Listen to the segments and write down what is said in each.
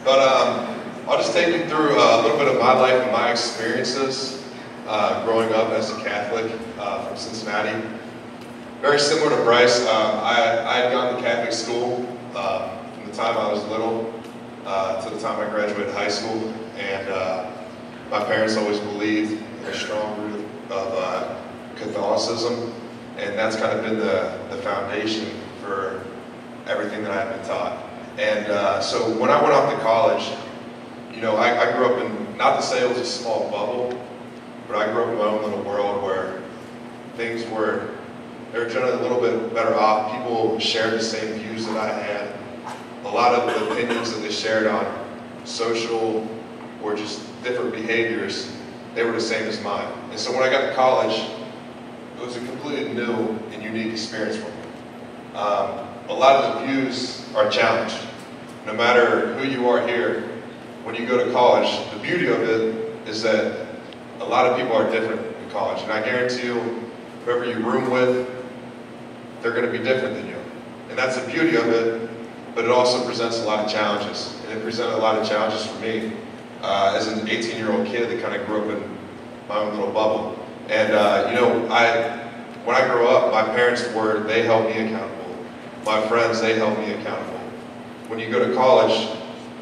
But I'll just take you through a little bit of my life and my experiences growing up as a Catholic from Cincinnati. Very similar to Bryce, I had gone to Catholic school from the time I was little to the time I graduated high school, and my parents always believed in a strong root of Catholicism, and that's kind of been the foundation for everything that I've been taught. And so when I went off to college, you know, I grew up in, not to say it was a small bubble, but I grew up in my own little world where things were, they were generally a little bit better off. People shared the same views that I had. A lot of the opinions that they shared on social or just different behaviors, they were the same as mine. And so when I got to college, it was a completely new and unique experience for me. A lot of the views are challenged. No matter who you are here, when you go to college, the beauty of it is that a lot of people are different in college. And I guarantee you, whoever you room with, they're going to be different than you. And that's the beauty of it, but it also presents a lot of challenges. And it presented a lot of challenges for me as an 18-year-old kid that kind of grew up in my own little bubble. And you know, when I grew up, my parents they held me accountable. My friends, they held me accountable. When you go to college,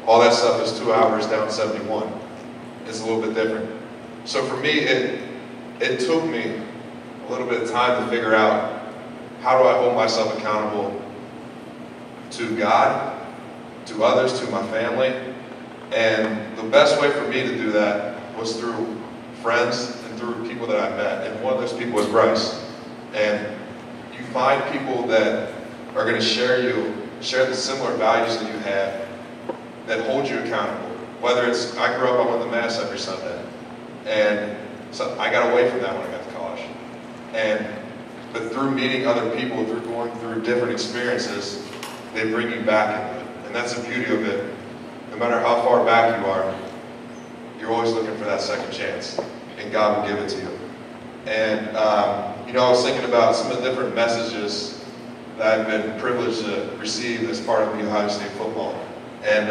all that stuff is 2 hours down 71. It's a little bit different. So for me, it took me a little bit of time to figure out, how do I hold myself accountable to God, to others, to my family? And the best way for me to do that was through friends and through people that I met. And one of those people was Bryce. And you find people that are going to share the similar values that you have, that hold you accountable. Whether it's, I grew up, I went to Mass every Sunday. And so I got away from that when I got to college. But through meeting other people, through going through different experiences, they bring you back into it. And that's the beauty of it. No matter how far back you are, you're always looking for that second chance. And God will give it to you. And, you know, I was thinking about some of the different messages that I've been privileged to receive as part of the Ohio State football. And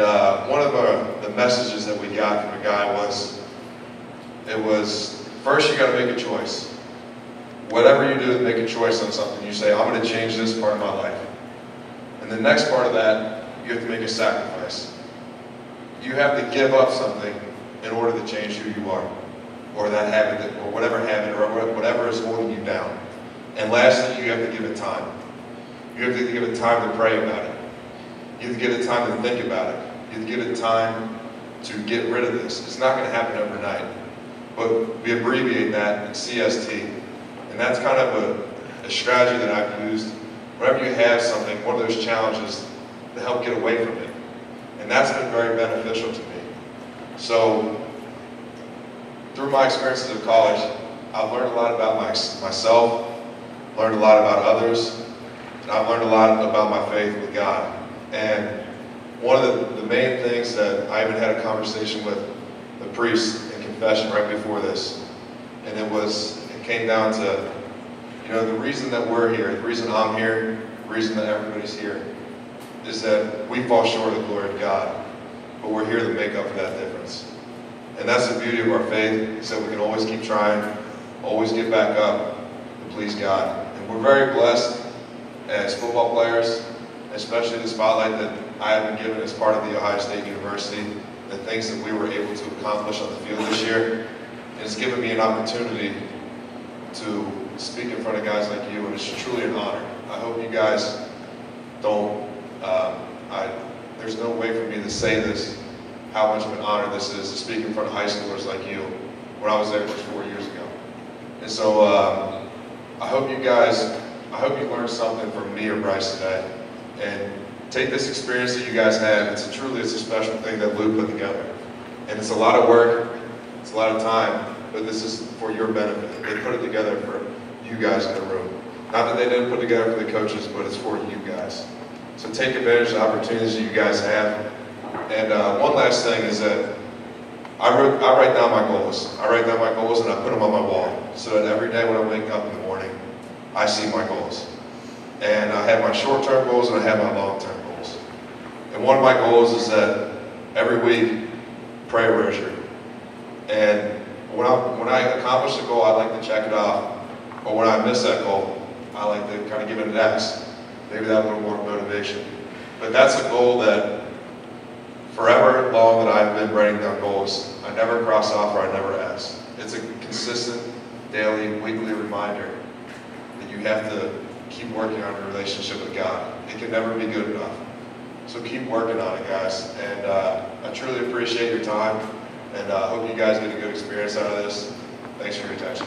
one of the messages that we got from a guy was, first you got to make a choice. Whatever you do, make a choice on something. You say, I'm going to change this part of my life. And the next part of that, you have to make a sacrifice. You have to give up something in order to change who you are, or that habit, or whatever habit, or whatever is holding you down. And lastly, you have to give it time. You have to give it time to pray about it. You have to give it time to think about it. You have to give it time to get rid of this. It's not going to happen overnight. But we abbreviate that in CST. And that's kind of a strategy that I've used whenever you have something, one of those challenges, to help get away from it. And that's been very beneficial to me. So, through my experiences of college, I've learned a lot about myself, learned a lot about others, and I've learned a lot about my faith with God. And one of the main things that I even had a conversation with the priest in confession right before this, and it came down to, you know, the reason that we're here, the reason I'm here, the reason that everybody's here, is that we fall short of the glory of God, but we're here to make up for that difference. And that's the beauty of our faith, is that we can always keep trying, always get back up to please God. And we're very blessed as football players, especially the spotlight that I have been given as part of the Ohio State University, the things that we were able to accomplish on the field this year. And it's given me an opportunity to speak in front of guys like you, and it's truly an honor. I hope you guys don't, there's no way for me to say this, how much of an honor this is to speak in front of high schoolers like you when I was there just 4 years ago. And so I hope you learned something from me or Bryce today. And take this experience that you guys have. It's a special thing that Lou put together. And it's a lot of work, it's a lot of time, but this is for your benefit. They put it together for you guys in the room. Not that they didn't put it together for the coaches, but it's for you guys. So take advantage of the opportunities that you guys have. And one last thing is that I write down my goals. I write down my goals and I put them on my wall so that every day when I wake up in the morning, I see my goals. And I have my short-term goals and I have my long-term goals. And one of my goals is that every week, prayer worship. And when I accomplish a goal, I like to check it off. But when I miss that goal, I like to kind of give it an X. Maybe that little more motivation. But that's a goal that forever long that I've been writing down goals, I never cross off or I never X. It's a consistent, daily, weekly reminder that you have to keep working on your relationship with God. It can never be good enough. So keep working on it, guys. And I truly appreciate your time. And I hope you guys get a good experience out of this. Thanks for your attention.